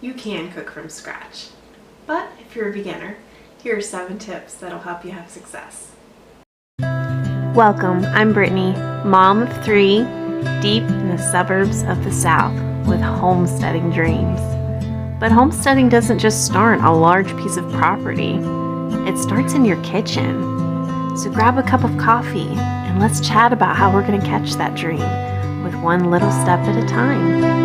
you can cook from scratch. But if you're a beginner, here are 7 tips that'll help you have success. Welcome, I'm Brittany, mom of 3, deep in the suburbs of the South with homesteading dreams. But homesteading doesn't just start on a large piece of property. It starts in your kitchen. So grab a cup of coffee and let's chat about how we're going to catch that dream with one little step at a time.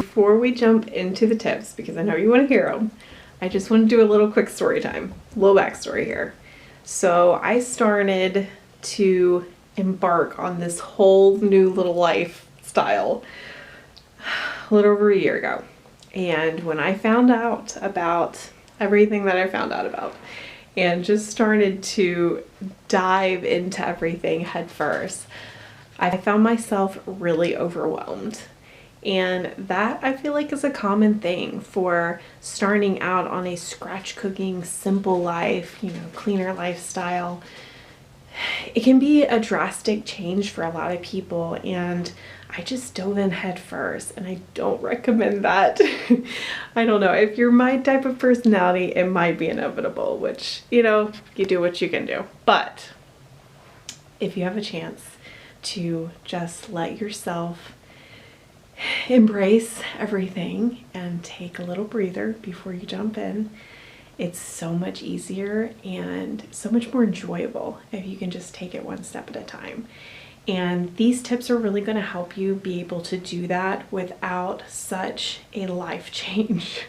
Before we jump into the tips, because I know you want to hear them, I just want to do a little quick story time, little backstory here. So I started to embark on this whole new little lifestyle a little over a year ago. And when I found out about everything that I found out about and just started to dive into everything head first, I found myself really overwhelmed. And that, I feel like, is a common thing for starting out on a scratch cooking, simple life, cleaner lifestyle. It can be a drastic change for a lot of people, and I just dove in head first, and I don't recommend that. I don't know, if you're my type of personality, it might be inevitable, which, you do what you can do. But if you have a chance to just let yourself embrace everything and take a little breather before you jump in, it's so much easier and so much more enjoyable if you can just take it one step at a time. And these tips are really going to help you be able to do that without such a life change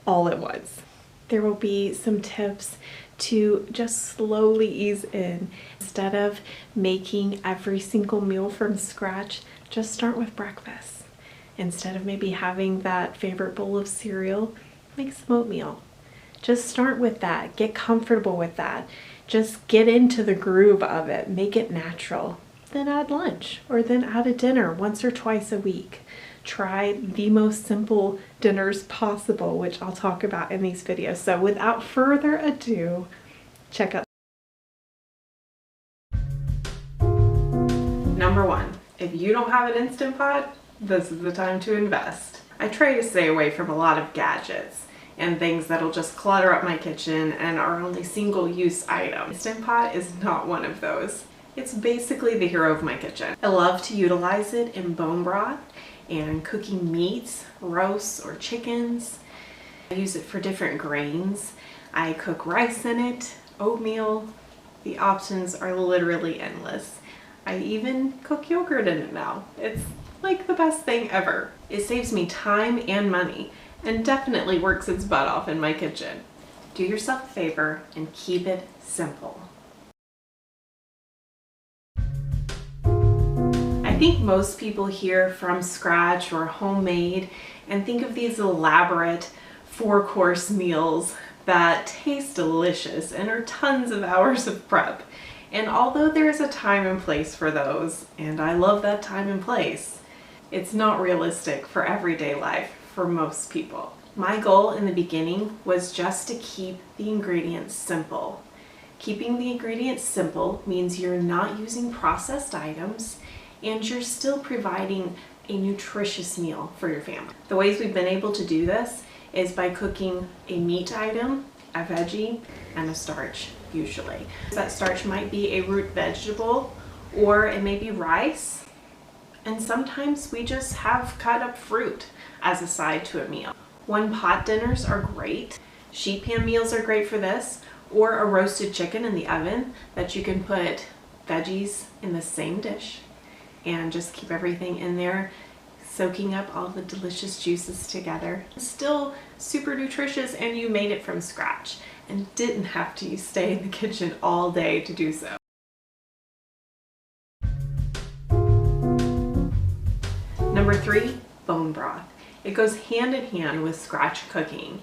all at once. There will be some tips to just slowly ease in. Instead of making every single meal from scratch, just start with breakfast. Instead of maybe having that favorite bowl of cereal, make some oatmeal. Just start with that. Get comfortable with that. Just get into the groove of it. Make it natural. Then add lunch, or then add a dinner once or twice a week. Try the most simple dinners possible, which I'll talk about in these videos. So without further ado, check out. Number 1, if you don't have an Instant Pot, this is the time to invest. I try to stay away from a lot of gadgets and things that'll just clutter up my kitchen and are only single-use items. Instant Pot is not one of those. It's basically the hero of my kitchen. I love to utilize it in bone broth and cooking meats, roasts, or chickens. I use it for different grains. I cook rice in it, oatmeal. The options are literally endless. I even cook yogurt in it now. It's like the best thing ever. It saves me time and money and definitely works its butt off in my kitchen. Do yourself a favor and keep it simple. I think most people hear from scratch or homemade and think of these elaborate 4-course meals that taste delicious and are tons of hours of prep. And although there's a time and place for those, and I love that time and place, it's not realistic for everyday life for most people. My goal in the beginning was just to keep the ingredients simple. Keeping the ingredients simple means you're not using processed items and you're still providing a nutritious meal for your family. The ways we've been able to do this is by cooking a meat item, a veggie, and a starch usually. That starch might be a root vegetable, or it may be rice, and sometimes we just have cut up fruit as a side to a meal. One pot dinners are great. Sheet pan meals are great for this, or a roasted chicken in the oven that you can put veggies in the same dish and just keep everything in there, soaking up all the delicious juices together. Still super nutritious, and you made it from scratch and didn't have to stay in the kitchen all day to do so. Number 3, bone broth. It goes hand in hand with scratch cooking.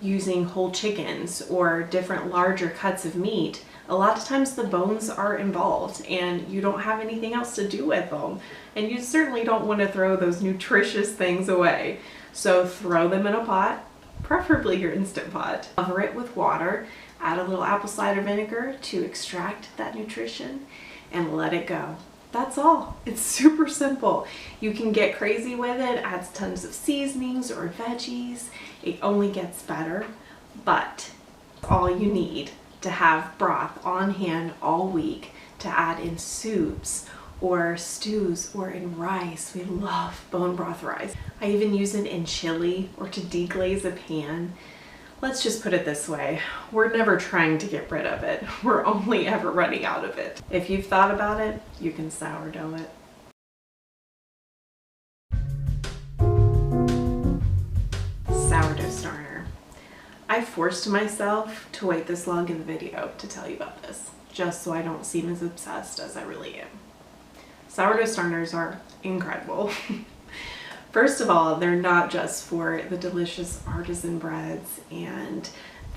Using whole chickens or different larger cuts of meat, a lot of times the bones are involved and you don't have anything else to do with them. And you certainly don't want to throw those nutritious things away. So throw them in a pot, preferably your Instant Pot. Cover it with water, add a little apple cider vinegar to extract that nutrition, and let it go. That's all. It's super simple. You can get crazy with it, adds tons of seasonings or veggies. It only gets better, but all you need to have broth on hand all week to add in soups or stews or in rice. We love bone broth rice. I even use it in chili or to deglaze a pan. Let's just put it this way, we're never trying to get rid of it. We're only ever running out of it. If you've thought about it, you can sourdough it. Sourdough starter. I forced myself to wait this long in the video to tell you about this, just so I don't seem as obsessed as I really am. Sourdough starters are incredible. First of all, they're not just for the delicious artisan breads and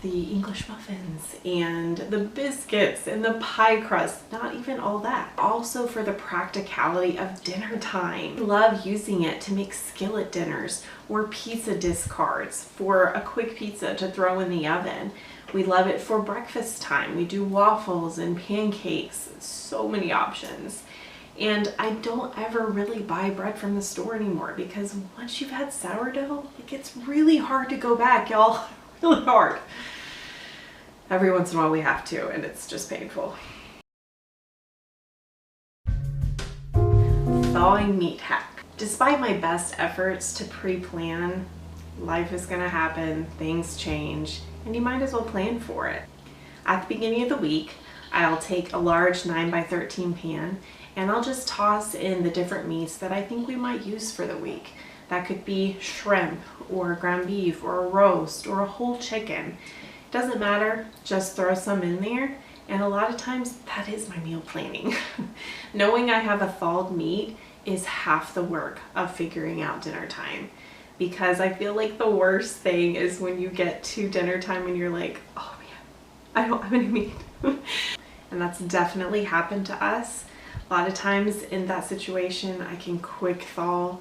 the English muffins and the biscuits and the pie crust, not even all that. Also for the practicality of dinner time. I love using it to make skillet dinners or pizza discards for a quick pizza to throw in the oven. We love it for breakfast time. We do waffles and pancakes, so many options. And I don't ever really buy bread from the store anymore because once you've had sourdough, it gets really hard to go back, y'all. Really hard. Every once in a while we have to, and it's just painful. Thawing meat hack. Despite my best efforts to pre-plan, life is gonna happen, things change, and you might as well plan for it. At the beginning of the week, I'll take a large 9x13 pan and I'll just toss in the different meats that I think we might use for the week. That could be shrimp or ground beef or a roast or a whole chicken. Doesn't matter, just throw some in there. And a lot of times that is my meal planning. Knowing I have a thawed meat is half the work of figuring out dinner time. Because I feel like the worst thing is when you get to dinner time and you're like, oh man, I don't have any meat. And that's definitely happened to us. A lot of times in that situation, I can quick thaw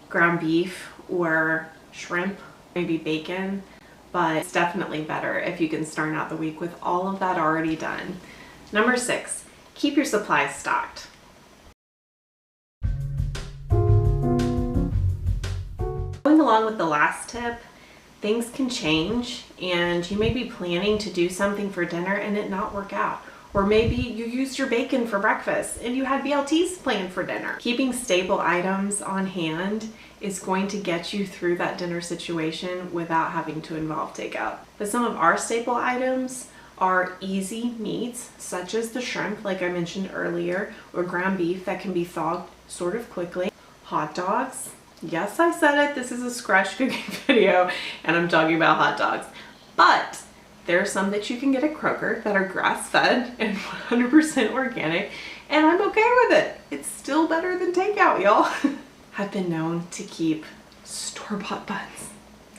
ground beef or shrimp, maybe bacon, but it's definitely better if you can start out the week with all of that already done. Number 6, keep your supplies stocked. Going along with the last tip, things can change and you may be planning to do something for dinner and it not work out. Or maybe you used your bacon for breakfast and you had BLTs planned for dinner. Keeping stable items on hand is going to get you through that dinner situation without having to involve takeout. But some of our staple items are easy meats, such as the shrimp, like I mentioned earlier, or ground beef that can be thawed sort of quickly. Hot dogs. Yes, I said it. This is a scratch cooking video and I'm talking about hot dogs. But there are some that you can get at Kroger that are grass-fed and 100% organic, and I'm okay with it. It's still better than takeout, y'all. I've been known to keep store-bought buns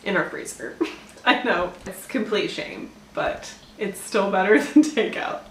in our freezer. I know, it's complete shame, but it's still better than takeout.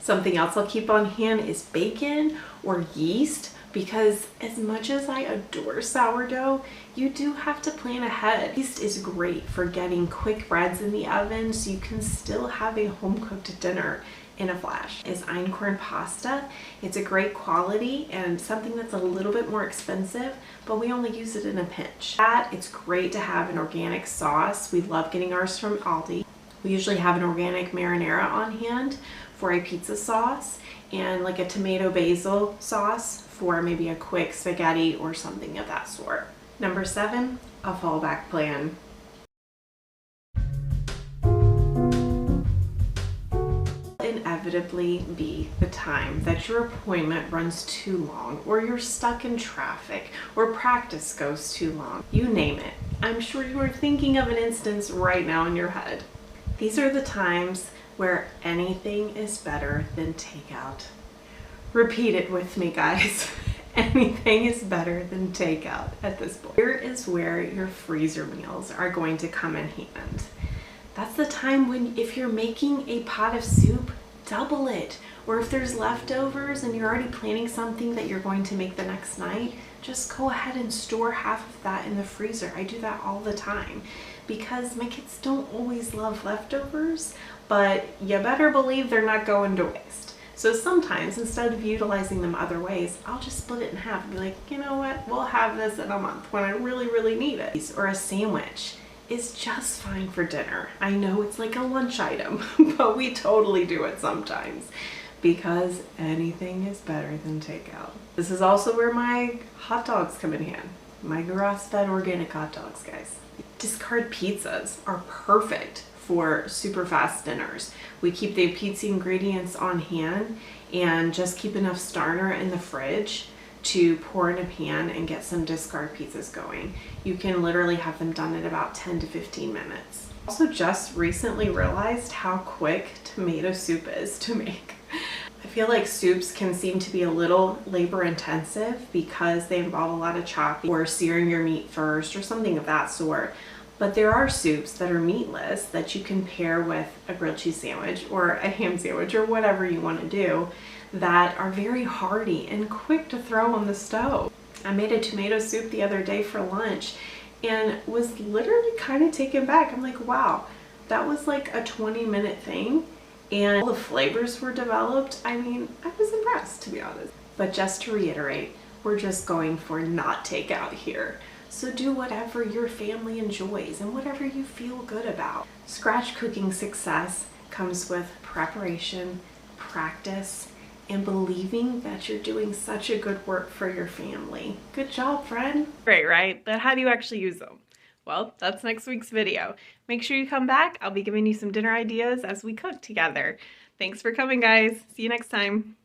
Something else I'll keep on hand is bacon or yeast, because as much as I adore sourdough, you do have to plan ahead. Yeast is great for getting quick breads in the oven so you can still have a home-cooked dinner in a flash. Is einkorn pasta. It's a great quality and something that's a little bit more expensive, but we only use it in a pinch. It's great to have an organic sauce. We love getting ours from Aldi. We usually have an organic marinara on hand for a pizza sauce and like a tomato basil sauce for maybe a quick spaghetti or something of that sort. Number 7, a fallback plan. Inevitably be the time that your appointment runs too long, or you're stuck in traffic, or practice goes too long. You name it. I'm sure you are thinking of an instance right now in your head. These are the times where anything is better than takeout. Repeat it with me, guys. Anything is better than takeout at this point. Here is where your freezer meals are going to come in hand. That's the time when, if you're making a pot of soup, double it. Or if there's leftovers and you're already planning something that you're going to make the next night, just go ahead and store half of that in the freezer. I do that all the time because my kids don't always love leftovers, but you better believe they're not going to waste. So sometimes, instead of utilizing them other ways, I'll just split it in half and be like, you know what, we'll have this in a month when I really, really need it. Or a sandwich is just fine for dinner. I know it's like a lunch item, but we totally do it sometimes because anything is better than takeout. This is also where my hot dogs come in hand. My grass-fed organic hot dogs, guys. Discard pizzas are perfect for super fast dinners. We keep the pizza ingredients on hand and just keep enough starter in the fridge to pour in a pan and get some discard pizzas going. You can literally have them done in about 10 to 15 minutes. Also just recently realized how quick tomato soup is to make. I feel like soups can seem to be a little labor intensive because they involve a lot of chopping or searing your meat first or something of that sort. But there are soups that are meatless that you can pair with a grilled cheese sandwich or a ham sandwich or whatever you want to do that are very hearty and quick to throw on the stove. I made a tomato soup the other day for lunch and was literally kind of taken back. I'm like, wow, that was like a 20-minute thing and all the flavors were developed. I mean, I was impressed, to be honest. But just to reiterate, we're just going for not takeout here. So do whatever your family enjoys and whatever you feel good about. Scratch cooking success comes with preparation, practice, and believing that you're doing such a good work for your family. Good job, friend. Great, right? But how do you actually use them? Well, that's next week's video. Make sure you come back. I'll be giving you some dinner ideas as we cook together. Thanks for coming, guys. See you next time.